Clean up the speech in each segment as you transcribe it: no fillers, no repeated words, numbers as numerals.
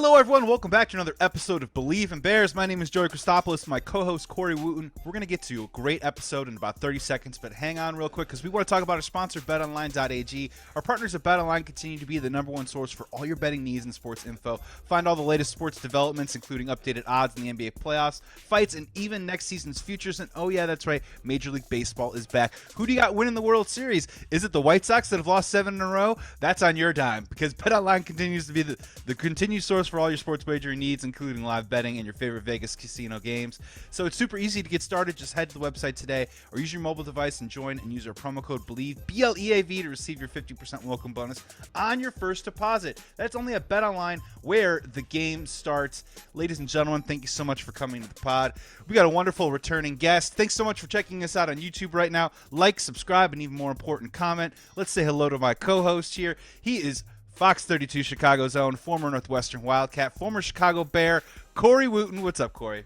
Hello, everyone. Welcome back to another episode of Believe in Bears. My name is Joey Christopoulos, my co-host Corey Wootton. We're going to get to a great episode in about 30 seconds, but hang on real quick because we want to talk about our sponsor, BetOnline.ag. Our partners at BetOnline continue to be the number one source for all your betting needs and sports info. Find all the latest sports developments, including updated odds in the NBA playoffs, fights, and even next season's futures. And oh yeah, that's right, Major League Baseball is back. Who do you got winning the World Series? Is it the White Sox that have lost 7 in a row? That's on your dime because BetOnline continues to be the continued source for all your sports wagering needs, including live betting and your favorite Vegas casino games. So it's super easy to get started. Just head to the website today or use your mobile device and join and use our promo code BLEAV, BLEAV, to receive your 50% welcome bonus on your first deposit. That's only at BetOnline where the game starts. Ladies and gentlemen, thank you so much for coming to the pod. We got a wonderful returning guest. Thanks so much for checking us out on YouTube right now. Like, subscribe, and even more important, comment. Let's say hello to my co-host here. He is Fox 32 Chicago's own, former Northwestern Wildcat, former Chicago Bear, Corey Wootton. What's up, Corey?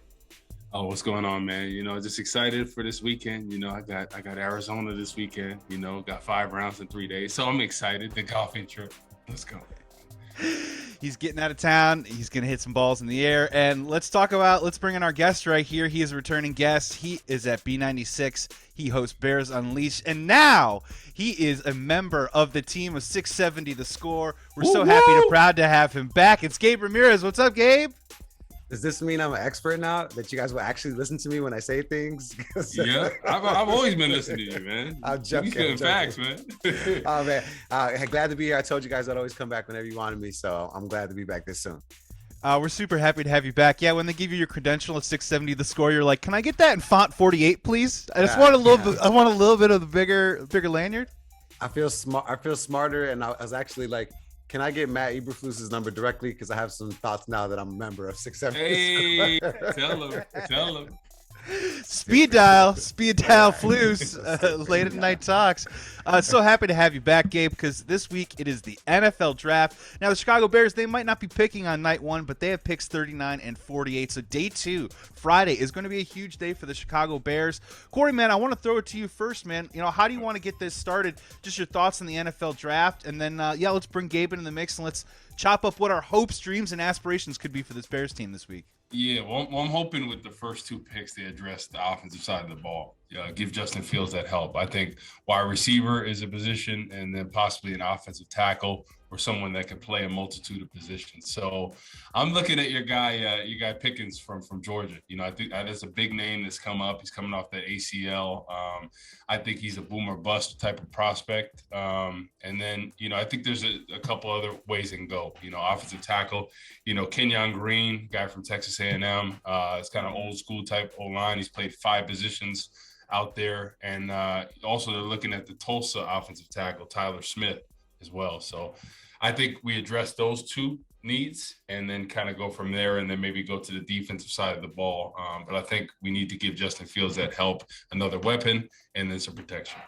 Oh, what's going on, man? Just excited for this weekend. I got Arizona this weekend. Got 5 rounds in 3 days, so I'm excited. The golfing trip. Let's go. He's getting out of town. He's going to hit some balls in the air. And let's bring in our guest right here. He is a returning guest. He is at B96. He hosts Bears Unleashed. And now he is a member of the team of 670 The Score. We're so happy and proud to have him back. It's Gabe Ramirez. What's up, Gabe? Does this mean I'm an expert now, that you guys will actually listen to me when I say things? Yeah, I've always been listening to you, man. I'm joking. You're getting facts, man. Oh, man. Glad to be here. I told you guys I'd always come back whenever you wanted me, so I'm glad to be back this soon. We're super happy to have you back. Yeah, when they give you your credential at 670 The Score, you're like, can I get that in font 48, please? I just want a little bit. I want a little bit of the bigger lanyard. I feel smart. I feel smarter, and I was actually like, can I get Matt Eberflus's number directly? Because I have some thoughts now that I'm a member of 670. Hey, tell him. Speed dial Flus, late at night talks. So happy to have you back, Gabe, because this week it is the NFL draft. Now, the Chicago Bears, they might not be picking on night 1, but they have picks 39 and 48. So day 2, Friday, is going to be a huge day for the Chicago Bears. Corey, man, I want to throw it to you first, man. How do you want to get this started? Just your thoughts on the NFL draft. And then, let's bring Gabe into the mix and let's chop up what our hopes, dreams, and aspirations could be for this Bears team this week. Yeah, well, I'm hoping with the first 2 picks, they address the offensive side of the ball. Give Justin Fields that help. I think wide receiver is a position, and then possibly an offensive tackle or someone that can play a multitude of positions. So I'm looking at your guy Pickens from Georgia. I think that is a big name that's come up. He's coming off that ACL. I think he's a boomer bust type of prospect. And then, I think there's a couple other ways it can go. Offensive tackle, Kenyon Green, guy from Texas A&M. It's kind of old school type O-line. He's played 5 positions out there. And also they're looking at the Tulsa offensive tackle, Tyler Smith, as well. So I think we address those 2 needs and then kind of go from there and then maybe go to the defensive side of the ball. But I think we need to give Justin Fields that help, another weapon, and then some protection.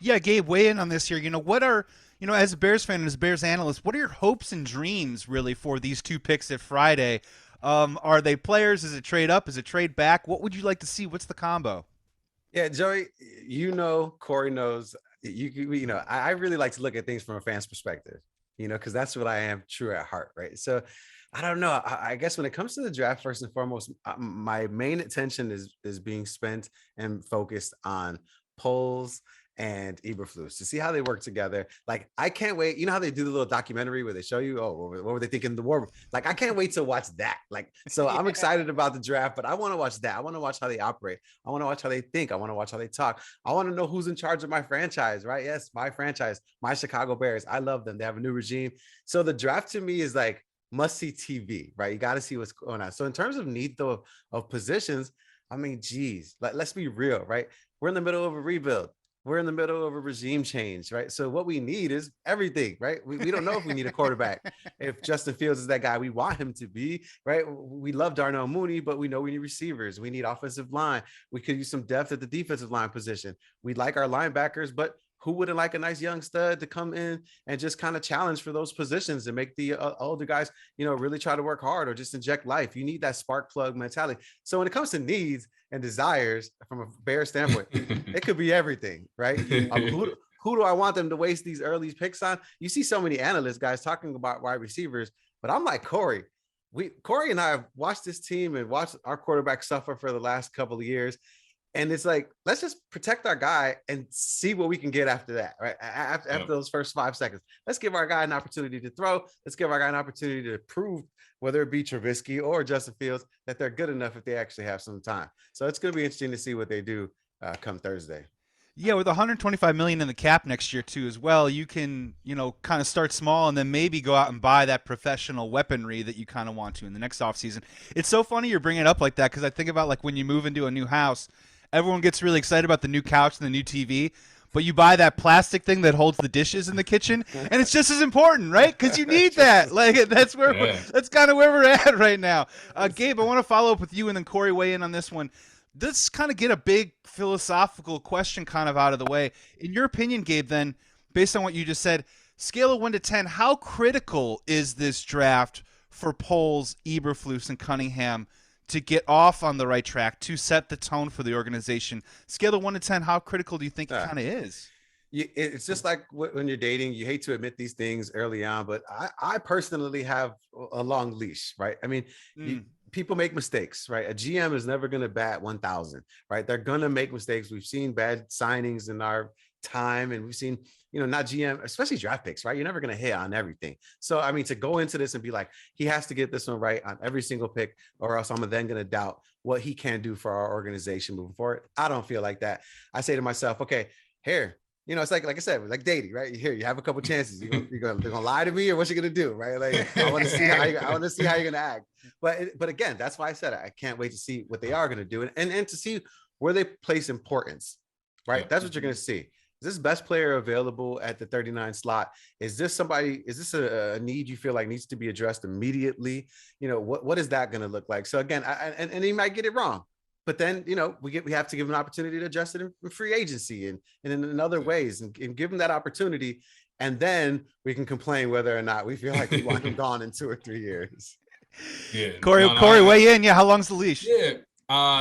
Yeah, Gabe, weigh in on this here. What are, as a Bears fan and as a Bears analyst, what are your hopes and dreams really for these 2 picks at Friday? Are they players? Is it trade up? Is it trade back? What would you like to see? What's the combo? Yeah, Joey, Corey knows, I really like to look at things from a fan's perspective, because that's what I am, true at heart, right? So I don't know. I guess when it comes to the draft, first and foremost, my main attention is being spent and focused on Poles and Eberflus to see how they work together. Like, I can't wait. You know how they do the little documentary where they show you, what were they thinking in the war? Like, I can't wait to watch that. Like, so I'm excited about the draft, but I want to watch that. I want to watch how they operate. I want to watch how they think. I want to watch how they talk. I want to know who's in charge of my franchise, right? Yes, my franchise, my Chicago Bears. I love them. They have a new regime. So the draft to me is like must-see TV, right? You got to see what's going on. So in terms of need, though, of positions, I mean, geez, let's be real, right? We're in the middle of a rebuild. We're in the middle of a regime change, right? So what we need is everything, right? We don't know if we need a quarterback. If Justin Fields is that guy we want him to be, right? We love Darnell Mooney, but we know we need receivers. We need offensive line. We could use some depth at the defensive line position. We like our linebackers, but who wouldn't like a nice young stud to come in and just kind of challenge for those positions and make the older guys, really try to work hard or just inject life? You need that spark plug mentality. So when it comes to needs and desires from a Bear standpoint, it could be everything, right? Who do I want them to waste these early picks on? You see so many analysts, guys, talking about wide receivers, But I'm like Corey. Corey and I have watched this team and watched our quarterback suffer for the last couple of years. And it's like, let's just protect our guy and see what we can get after that, right? After those first 5 seconds, let's give our guy an opportunity to throw. Let's give our guy an opportunity to prove, whether it be Trubisky or Justin Fields, that they're good enough if they actually have some time. So it's going to be interesting to see what they do come Thursday. Yeah, with 125 million in the cap next year too as well, you can, kind of start small and then maybe go out and buy that professional weaponry that you kind of want to in the next offseason. It's so funny you're bringing it up like that, because I think about like when you move into a new house, everyone gets really excited about the new couch and the new TV, but you buy that plastic thing that holds the dishes in the kitchen, and it's just as important, right? Because you need that. Like that's kind of where we're at right now. Gabe, I want to follow up with you, and then Corey weigh in on this one. Let's kind of get a big philosophical question kind of out of the way. In your opinion, Gabe, then, based on what you just said, scale of 1 to 10, how critical is this draft for Poles, Eberflus, and Cunningham to get off on the right track, to set the tone for the organization? Scale of 1 to 10, how critical do you think it kind of is? It's just like when you're dating, you hate to admit these things early on, but I personally have a long leash, right? I mean, people make mistakes, right? A GM is never going to bat 1,000, right? They're going to make mistakes. We've seen bad signings in our time, and we've seen, not GM, especially draft picks, right? You're never going to hit on everything. So, I mean, to go into this and be like, he has to get this one right on every single pick, or else I'm then going to doubt what he can do for our organization moving forward. I don't feel like that. I say to myself, okay, here, it's like I said, like dating, right? Here, you have a couple chances. You're gonna lie to me, or what you gonna do, right? Like, I want to see how you're gonna act. But again, that's why I said I can't wait to see what they are gonna do, and to see where they place importance, right? Yeah. That's what you're gonna see. Is this best player available at the 39 slot? Is this a need you feel like needs to be addressed immediately? What is that gonna look like? So again, and he might get it wrong. But then, we have to give him an opportunity to adjust it in free agency and in other ways, and give him that opportunity. And then we can complain whether or not we feel like we want him gone in 2 or 3 years. Yeah. Corey, weigh in. Yeah, how long's the leash? Yeah.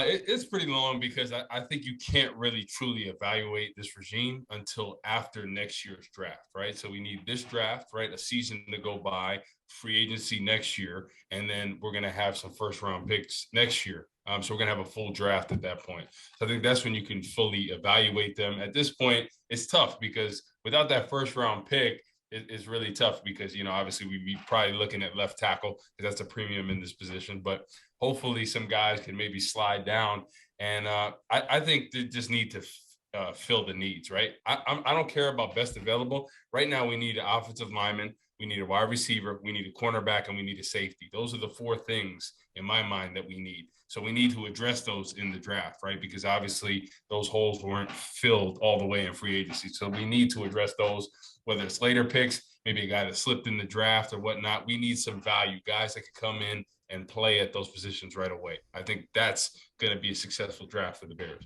It's pretty long, because I think you can't really truly evaluate this regime until after next year's draft, right? So we need this draft, right? A season to go by, free agency next year, and then we're going to have some first round picks next year. So we're going to have a full draft at that point. So I think that's when you can fully evaluate them. At this point, it's tough, because without that first round pick, it's really tough, because, obviously we'd be probably looking at left tackle, because that's a premium in this position. But hopefully some guys can maybe slide down. And I think they just need to fill the needs, right? I don't care about best available. Right now, we need an offensive lineman, we need a wide receiver, we need a cornerback, and we need a safety. Those are the 4 things in my mind that we need. So we need to address those in the draft, right? Because obviously those holes weren't filled all the way in free agency. So we need to address those, whether it's later picks, maybe a guy that slipped in the draft or whatnot. We need some value, guys that can come in and play at those positions right away. I think that's going to be a successful draft for the Bears.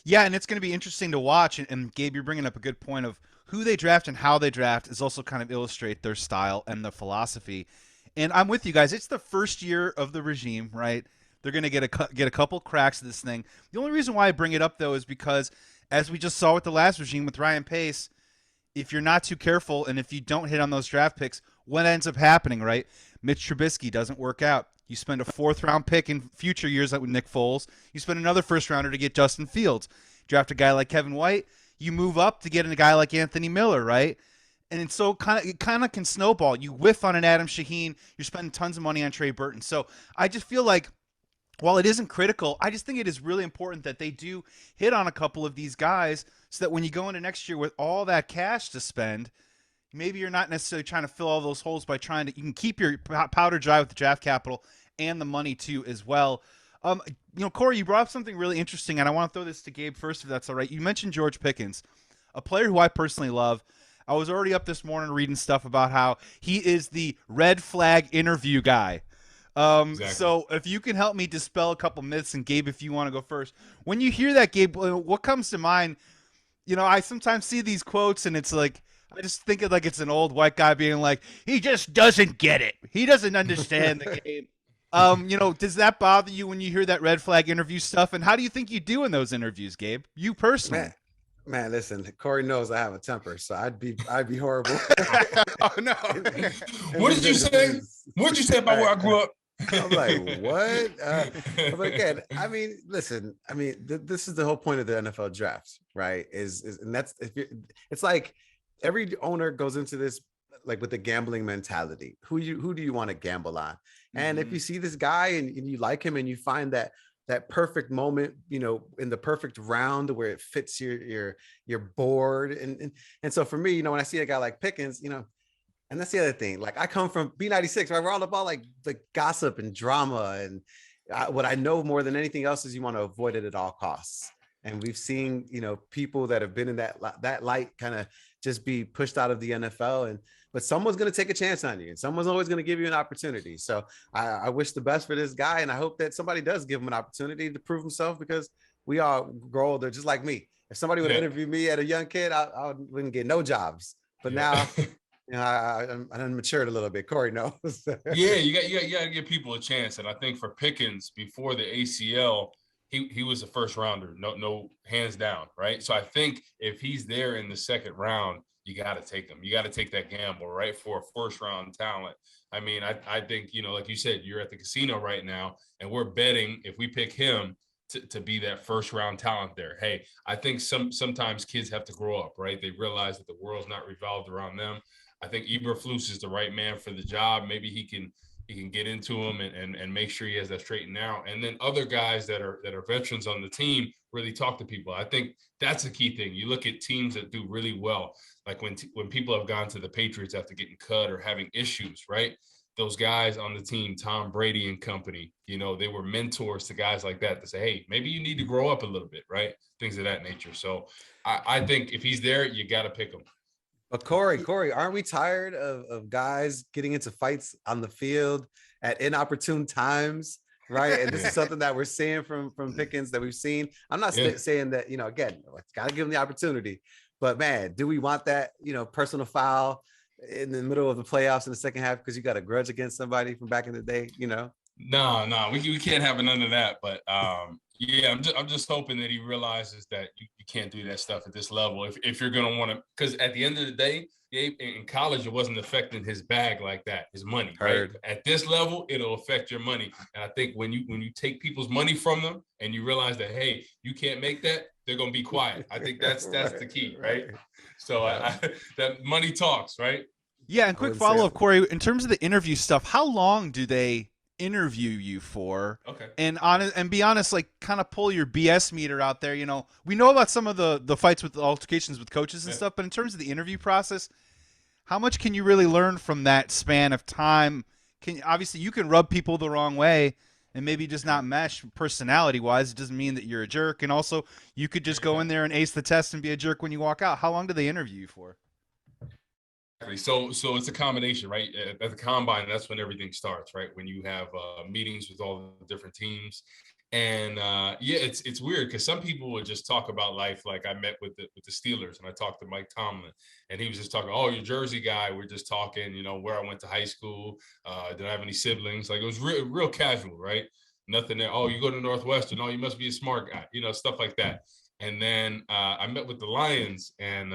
Yeah, and it's going to be interesting to watch. And Gabe, you're bringing up a good point of who they draft and how they draft is also kind of illustrate their style and the philosophy. And I'm with you guys. It's the first year of the regime, right? They're going to get a couple cracks at this thing. The only reason why I bring it up, though, is because, as we just saw with the last regime with Ryan Pace, if you're not too careful and if you don't hit on those draft picks, what ends up happening, right? Mitch Trubisky doesn't work out. You spend a 4th-round pick in future years like with Nick Foles. You spend another first-rounder to get Justin Fields. Draft a guy like Kevin White. You move up to get a guy like Anthony Miller, right? And so it kind of can snowball. You whiff on an Adam Shaheen. You're spending tons of money on Trey Burton. So I just feel like, while it isn't critical, I just think it is really important that they do hit on a couple of these guys, so that when you go into next year with all that cash to spend, maybe you're not necessarily trying to fill all those holes by you can keep your powder dry with the draft capital and the money too as well. Corey, you brought up something really interesting, and I want to throw this to Gabe first, if that's all right. You mentioned George Pickens, a player who I personally love. I was already up this morning reading stuff about how he is the red flag interview guy. Exactly. So if you can help me dispel a couple myths, and Gabe, if you want to go first, when you hear that, Gabe, what comes to mind? I sometimes see these quotes, and it's like, I just think of like it's an old white guy being like, he just doesn't get it. He doesn't understand the game. Does that bother you when you hear that red flag interview stuff? And how do you think you do in those interviews, Gabe? You personally? Man, listen, Corey knows I have a temper, so I'd be horrible. Oh no. What did you say? What did you say about where I grew up? I'm like, what? But again, I mean, listen, I mean, this is the whole point of the NFL draft, right? And that's it's like every owner goes into this like with the gambling mentality. Who do you want to gamble on? And if you see this guy and you like him and you find that perfect moment, you know, in the perfect round where it fits your board, and so for me, you know, when I see a guy like Pickens, you know. And that's the other thing. Like I come from B96, right? We're all about like the gossip and drama. And what I know more than anything else is you want to avoid it at all costs. And we've seen, you know, people that have been in that light kind of just be pushed out of the NFL. But someone's going to take a chance on you, and someone's always going to give you an opportunity. So I wish the best for this guy, and I hope that somebody does give him an opportunity to prove himself, because we all grow older, just like me. If somebody would interview me at a young kid, I wouldn't get no jobs. But now. You know, I'm matured a little bit. Corey knows. Yeah, you got to give people a chance. And I think for Pickens, before the ACL, he was a first rounder, no hands down, right? So I think if he's there in the second round, you got to take him. You got to take that gamble, right, for a first round talent. I mean, I think, you know, like you said, you're at the casino right now, and we're betting if we pick him to be that first round talent there. Hey, I think sometimes kids have to grow up, right? They realize that the world's not revolved around them. I think Eberflus is the right man for the job. Maybe he can get into him and make sure he has that straightened out. And then other guys that are veterans on the team really talk to people. I think that's a key thing. You look at teams that do really well, like when people have gone to the Patriots after getting cut or having issues, right? Those guys on the team, Tom Brady and company, you know, they were mentors to guys like that to say, hey, maybe you need to grow up a little bit, right? Things of that nature. So I think if he's there, you got to pick him. But Corey, aren't we tired of guys getting into fights on the field at inopportune times? Right. And this is something that we're seeing from Pickens, that we've seen. I'm not saying that, you know, again, got to give him the opportunity. But man, do we want that, you know, personal foul in the middle of the playoffs in the second half because you got a grudge against somebody from back in the day, you know? No, we can't have none of that. But yeah, I'm just hoping that he realizes that you can't do that stuff at this level if you're gonna want to. Because at the end of the day, Gabe, in college, it wasn't affecting his bag like that, his money. Right? At this level, it'll affect your money. And I think when you take people's money from them and you realize that, hey, you can't make that, they're gonna be quiet. I think that's the key, right? So that money talks, right? Yeah, and quick follow-up, Corey, in terms of the interview stuff, how long do they interview you for? Okay. And be honest, like kind of pull your BS meter out there. You know, we know about some of the fights with the altercations with coaches and stuff, but in terms of the interview process, how much can you really learn from that span of time? Obviously you can rub people the wrong way and maybe just not mesh personality wise. It doesn't mean that you're a jerk. And also you could just go in there and ace the test and be a jerk when you walk out. How long do they interview you for? So it's a combination, right? At the combine, that's when everything starts, right? When you have meetings with all the different teams, and yeah, it's weird because some people would just talk about life. Like I met with the Steelers, and I talked to Mike Tomlin, and he was just talking, "Oh, you're Jersey guy." We're just talking, you know, where I went to high school. Did I have any siblings? Like it was real casual, right? Nothing there. Oh, you go to Northwestern. Oh, you must be a smart guy, you know, stuff like that. And then I met with the Lions, and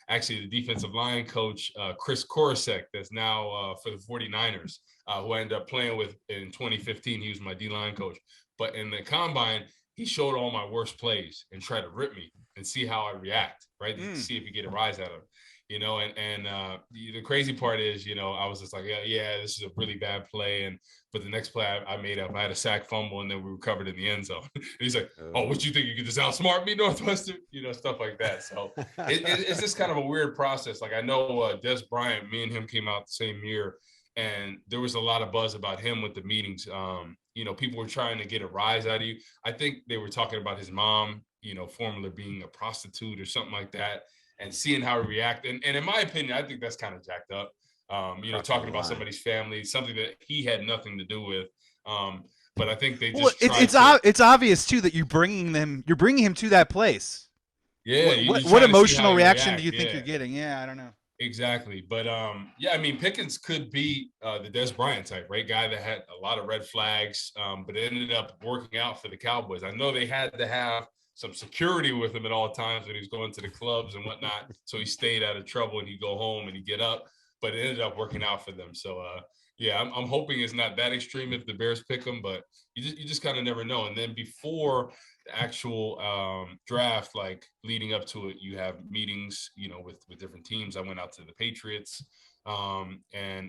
actually the defensive line coach, Chris Korosek, that's now for the 49ers, who I ended up playing with in 2015. He was my D-line coach. But in the combine, he showed all my worst plays and tried to rip me and see how I react, right? To see if you get a rise out of him. You know, and the crazy part is, you know, I was just like, yeah, this is a really bad play. But the next play I made up, I had a sack fumble, and then we recovered in the end zone. And he's like, oh, what you think? You could just outsmart me, Northwestern? You know, stuff like that. So it's just kind of a weird process. Like I know Des Bryant, me and him came out the same year, and there was a lot of buzz about him with the meetings. You know, people were trying to get a rise out of you. I think they were talking about his mom, you know, formerly being a prostitute or something like that, and seeing how he reacted. And in my opinion, I think that's kind of jacked up. You know, talking about somebody's family, something that he had nothing to do with. But I think they just it's obvious too that you're bringing him to that place. Yeah. What emotional reaction do you think you're getting? Yeah, I don't know. Exactly. But yeah, I mean, Pickens could be the Des Bryant type, right? Guy that had a lot of red flags, but it ended up working out for the Cowboys. I know they had to have some security with him at all times when he was going to the clubs and whatnot. So he stayed out of trouble and he'd go home and he'd get up, but it ended up working out for them. So yeah, I'm hoping it's not that extreme if the Bears pick him, but you just kind of never know. And then before the actual draft, like leading up to it, you have meetings, you know, with different teams. I went out to the Patriots and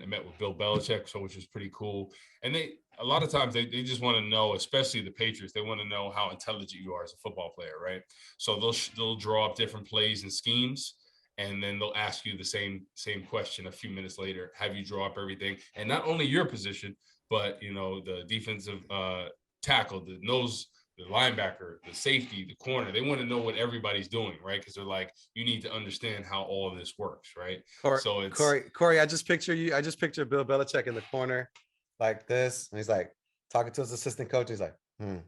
I met with Bill Belichick, so which was pretty cool. And a lot of times they just want to know, especially the Patriots, they want to know how intelligent you are as a football player, right? So they'll draw up different plays and schemes, and then they'll ask you the same question a few minutes later. Have you draw up everything? And not only your position, but you know, the defensive tackle, the linebacker, the safety, the corner. They want to know what everybody's doing, right? Because they're like, you need to understand how all of this works, right? So it's Corey. I just picture Bill Belichick in the corner like this, and he's like talking to his assistant coach. He's like, have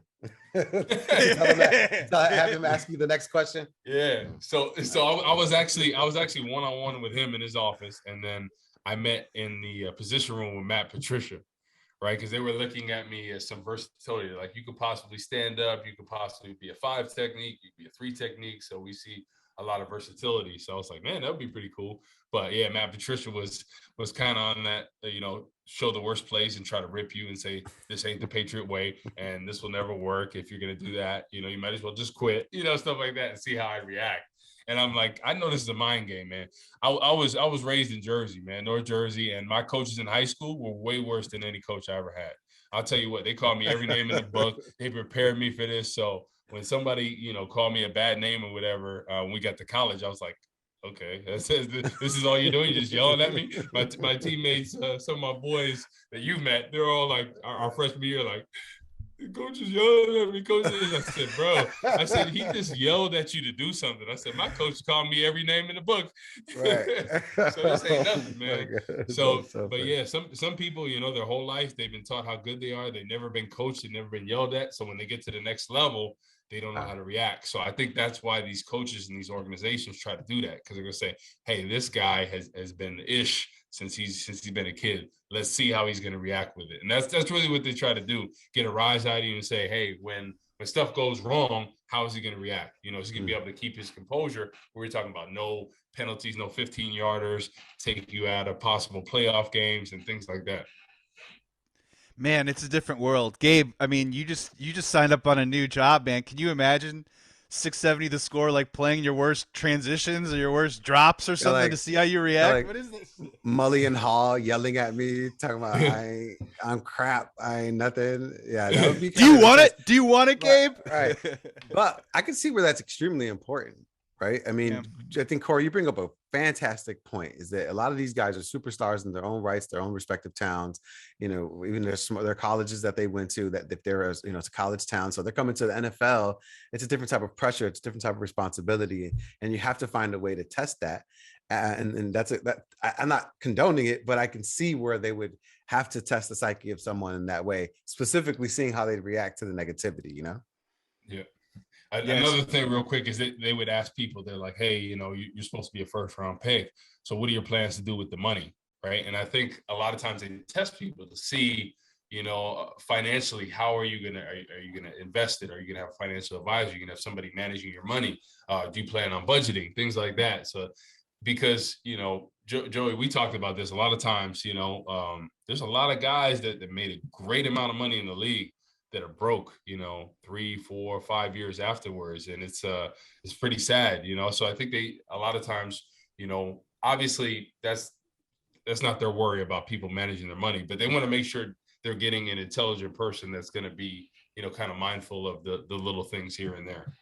him ask you the next question. Yeah. So I was actually one-on-one with him in his office, and then I met in the position room with Matt Patricia, right? Because they were looking at me as some versatility. Like, you could possibly stand up, you could possibly be a 5 technique, you could be a 3 technique. So we see a lot of versatility. So I was like, man, that would be pretty cool. But yeah, Matt Patricia was kind of on that, you know, show the worst plays and try to rip you and say, this ain't the Patriot way and this will never work. If you're going to do that, you know, you might as well just quit, you know, stuff like that, and see how I react. And I'm like, I know this is a mind game, man. I was raised in Jersey, man, North Jersey, and my coaches in high school were way worse than any coach I ever had. I'll tell you what, they called me every name in the book. They prepared me for this. So when somebody, you know, called me a bad name or whatever, when we got to college, I was like, okay, this is all you're doing? You're just yelling at me? My teammates, some of my boys that you met, they're all like, our freshman year, like, coach is yelling at me, coach. I said, bro, I said, he just yelled at you to do something. I said, my coach called me every name in the book. Right. So this ain't nothing, man. So but funny. yeah, some people, you know, their whole life, they've been taught how good they are. They've never been coached. They've never been yelled at. So when they get to the next level, they don't know how to react. So I think that's why these coaches and these organizations try to do that, because they're going to say, hey, this guy has been ish since he's been a kid. Let's see how he's going to react with it. And that's really what they try to do, get a rise out of you and say, hey, when stuff goes wrong, how is he going to react? You know, is he going to be able to keep his composure? We're talking about no penalties, no 15-yarders, take you out of possible playoff games and things like that. Man, it's a different world. Gabe, I mean, you just signed up on a new job, man. Can you imagine 670 the score, like playing your worst transitions or your worst drops or something, like, to see how you react? Like, what is this? Mully and Hall yelling at me, talking about I'm crap, I ain't nothing. Yeah, that would be. Do you want it? Do you want it, Gabe? Right. But I can see where that's extremely important, right? I mean, I think, Corey, you bring up a fantastic point, is that a lot of these guys are superstars in their own rights, their own respective towns. You know, even their colleges that they went to, that if they're, you know, it's a college town, so they're coming to the NFL. It's a different type of pressure. It's a different type of responsibility, and you have to find a way to test that. And that's it. That I'm not condoning it, but I can see where they would have to test the psyche of someone in that way, specifically seeing how they react to the negativity. You know? Yeah. Another thing real quick is that they would ask people, they're like, hey, you know, you're supposed to be a first round pick. So what are your plans to do with the money? Right. And I think a lot of times they test people to see, you know, financially, how are you going to invest it? Are you going to have a financial advisor? Are you going to have somebody managing your money? Do you plan on budgeting? Things like that. So because, you know, Joey, we talked about this a lot of times, you know, there's a lot of guys that made a great amount of money in the league that are broke, you know, 3, 4, 5 years afterwards. And it's pretty sad, you know? So I think a lot of times, you know, obviously that's not their worry about people managing their money, but they want to make sure they're getting an intelligent person that's going to be, you know, kind of mindful of the little things here and there.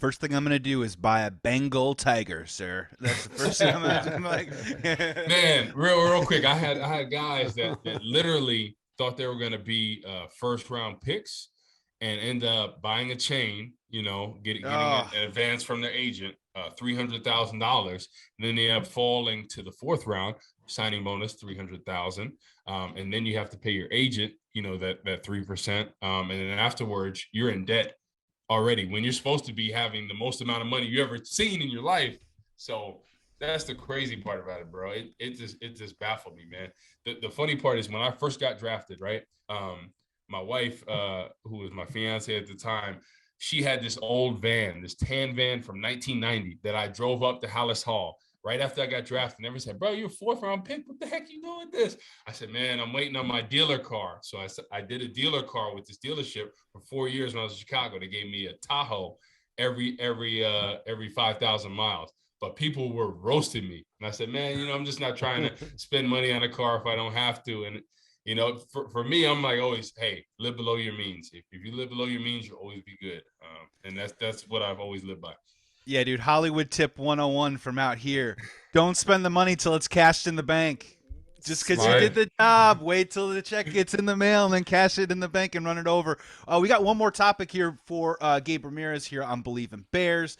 First thing I'm going to do is buy a Bengal tiger, sir. That's the first thing I'm going to do. Like, man, real quick. I had guys that literally thought they were going to be first round picks and end up buying a chain, you know, getting an advance from their agent, $300,000. And then they end up falling to the 4th round, signing bonus, $300,000. And then you have to pay your agent, you know, that 3%. And then afterwards you're in debt already when you're supposed to be having the most amount of money you ever seen in your life. So that's the crazy part about it, bro. It just baffled me, man. The funny part is when I first got drafted, right? My wife, who was my fiance at the time, she had this old van, this tan van from 1990 that I drove up to Hallis Hall right after I got drafted. And everyone said, bro, you're a 4th-round pick. What the heck you doing with this? I said, man, I'm waiting on my dealer car. So I did a dealer car with this dealership for 4 years when I was in Chicago. They gave me a Tahoe every 5,000 miles. But people were roasting me. And I said, man, I'm just not trying to spend money on a car if I don't have to. And, for me, I'm like always, hey, live below your means. If you live below your means, you'll always be good. And that's what I've always lived by. Yeah, dude, Hollywood tip 101 from out here. Don't spend the money till it's cashed in the bank. Just because you did the job, wait till the check gets in the mail and then cash it in the bank and run it over. We got one more topic here for Gabe Ramirez here on Believe in Bears.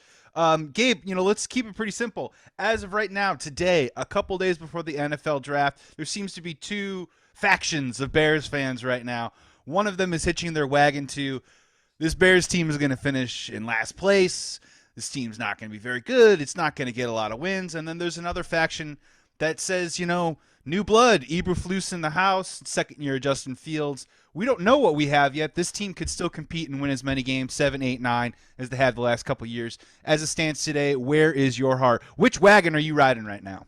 Gabe, let's keep it pretty simple. As of right now, today, a couple days before the NFL draft, there seems to be two factions of Bears fans right now. One of them is hitching their wagon to this Bears team is going to finish in last place. This team's not going to be very good. It's not going to get a lot of wins. And then there's another faction that says, new blood, Eberflus in the house, second year Justin Fields. We don't know what we have yet. This team could still compete and win as many games, 7, 8, 9, as they have the last couple years. As it stands today, where is your heart? Which wagon are you riding right now?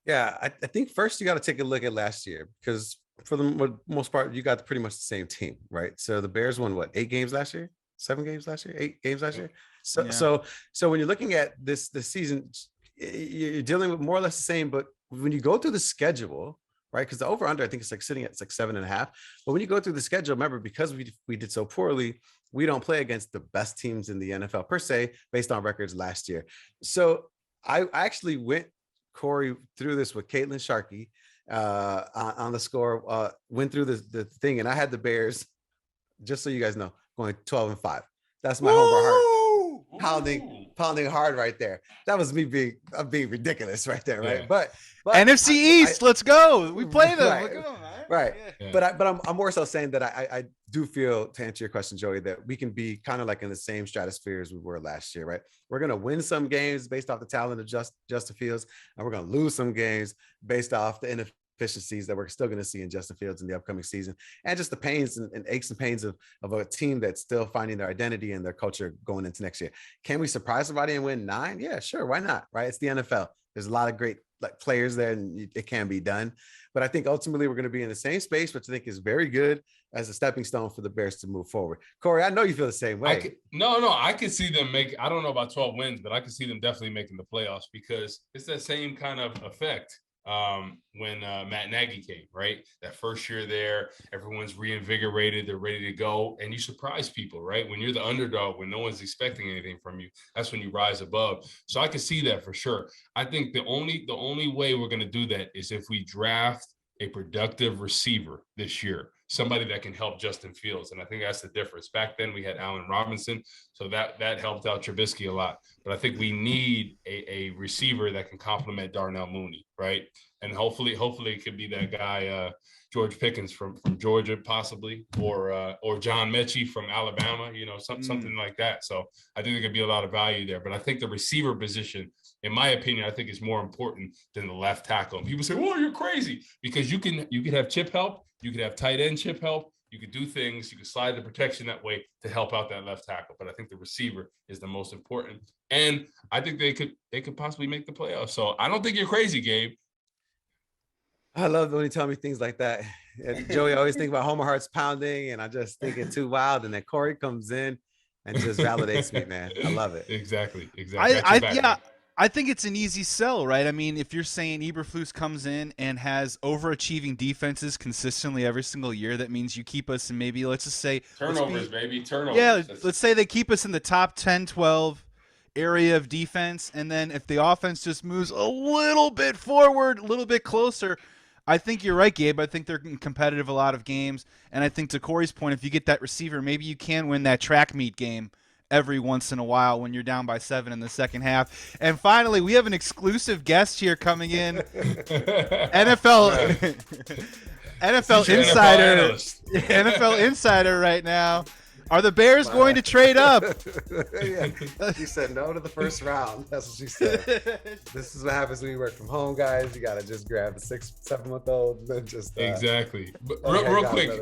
Yeah, I think first you got to take a look at last year, because for the most part, you got pretty much the same team, right? So the Bears won, 8 games last year? 7 games last year? 8 games last year? So when you're looking at this season, you're dealing with more or less the same, but when you go through the schedule, right? Because the over-under, I think it's sitting at 7.5. But when you go through the schedule, remember, because we did so poorly, we don't play against the best teams in the NFL per se, based on records last year. So I actually went, Corey, through this with Caitlin Sharkey on the score, went through the thing, and I had the Bears, just so you guys know, going 12-5. That's my home heart pounding hard right there. That was me being ridiculous right there, right? Yeah. But NFC East, let's go. We play them. Right, Look at them, right. Yeah. But I'm more so saying that I do feel, to answer your question, Joey, that we can be kind of like in the same stratosphere as we were last year, right? We're gonna win some games based off the talent of Justin Fields, and we're gonna lose some games based off the inefficiencies that we're still going to see in Justin Fields in the upcoming season, and just the pains and aches and pains of a team that's still finding their identity and their culture going into next year. Can we surprise somebody and win 9? Yeah, sure. Why not? Right. It's the NFL. There's a lot of great players there, and it can be done. But I think ultimately we're going to be in the same space, which I think is very good as a stepping stone for the Bears to move forward. Corey, I know you feel the same way. I could see them I don't know about 12 wins, but I could see them definitely making the playoffs, because it's that same kind of effect. When Matt Nagy came, right? That first year there, everyone's reinvigorated, they're ready to go, and you surprise people, right? When you're the underdog, when no one's expecting anything from you, that's when you rise above. So I can see that for sure. I think the only way we're going to do that is if we draft a productive receiver this year, somebody that can help Justin Fields. And I think that's the difference. Back then we had Allen Robinson, so that helped out Trubisky a lot. But I think we need a receiver that can complement Darnell Mooney, right? And hopefully it could be that guy, George Pickens from Georgia, possibly, or John Mechie from Alabama, something like that. So I think there could be a lot of value there. But I think the receiver position, in my opinion, I think is more important than the left tackle. And people say, "Well, you're crazy," because you could have chip help, you could have tight end chip help, you could do things, you could slide the protection that way to help out that left tackle. But I think the receiver is the most important, and I think they could possibly make the playoffs. So I don't think you're crazy, Gabe. I love when you tell me things like that. Joey, I always think about Homer Hearts pounding, and I just think it's too wild. And then Corey comes in and just validates me, man. I love it. Exactly. I think it's an easy sell, right? I mean, if you're saying Eberflus comes in and has overachieving defenses consistently every single year, that means you keep us in maybe, let's just say turnovers, baby. Turnovers. Yeah, let's say they keep us in the top 10, 12 area of defense, and then if the offense just moves a little bit forward, a little bit closer, I think you're right, Gabe. I think they're competitive a lot of games, and I think to Corey's point, if you get that receiver, maybe you can win that track meet game every once in a while when you're down by 7 in the second half. And finally, we have an exclusive guest here coming in. NFL insider right now. Are the Bears going to trade up? Yeah. She said no to the first round. That's what she said. This is what happens when you work from home, guys. You gotta just grab the 6-7-month-old and just exactly. But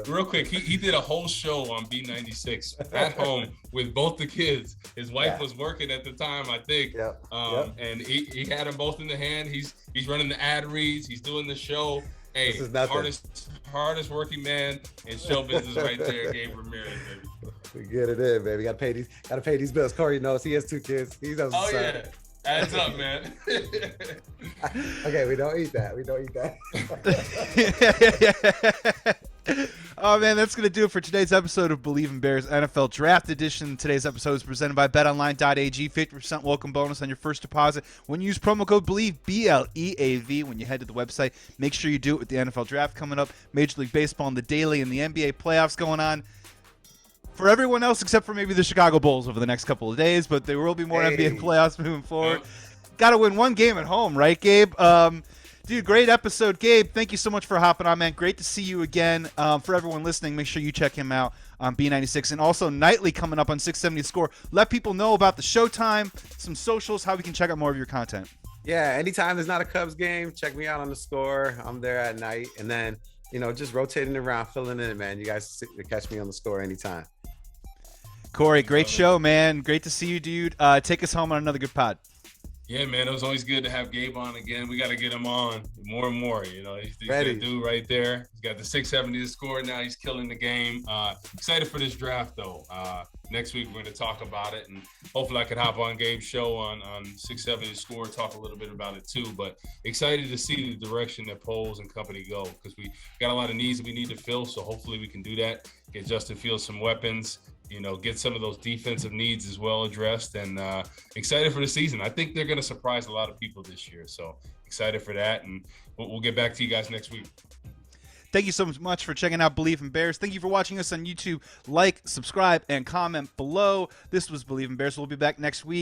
real quick, he did a whole show on B96 at home with both the kids. His wife was working at the time, I think. And he had them both in the hand. He's running the ad reads. He's doing the show. Hey, hardest working man in show business right there, Gabe Ramirez, baby. We get it in, baby. Gotta pay these bills. Corey knows he has 2 kids. He knows. Oh yeah, adds up, man. Okay, we don't eat that. Oh man, that's gonna do it for today's episode of Believe in Bears NFL Draft Edition. Today's episode is presented by BetOnline.ag. 50% welcome bonus on your first deposit when you use promo code BLEAV, BLEAV, when you head to the website. Make sure you do it with the NFL Draft coming up, Major League Baseball and the Daily, and the NBA playoffs going on. For everyone else, except for maybe the Chicago Bulls over the next couple of days, but there will be more NBA playoffs moving forward. Got to win one game at home, right, Gabe? Dude, great episode. Gabe, thank you so much for hopping on, man. Great to see you again. For everyone listening, make sure you check him out on B96. And also nightly coming up on 670 Score. Let people know about the showtime, some socials, how we can check out more of your content. Yeah, anytime there's not a Cubs game, check me out on the Score. I'm there at night. And then, just rotating around, filling in, man. You guys catch me on the Score anytime. Corey, great show, man. Great to see you, dude. Take us home on another good pod. Yeah, man, it was always good to have Gabe on again. We got to get him on more and more. He's a dude right there. He's got the 670 to score now. He's killing the game. Excited for this draft, though. Next week, we're going to talk about it, and hopefully I can hop on Gabe's show on 670 to score, talk a little bit about it, too. But excited to see the direction that Poles and company go, because we got a lot of needs that we need to fill, so hopefully we can do that, get Justin Fields some weapons, get some of those defensive needs as well addressed, and excited for the season. I think they're going to surprise a lot of people this year. So excited for that. And we'll get back to you guys next week. Thank you so much for checking out Believe in Bears. Thank you for watching us on YouTube. Like, subscribe, and comment below. This was Believe in Bears. We'll be back next week.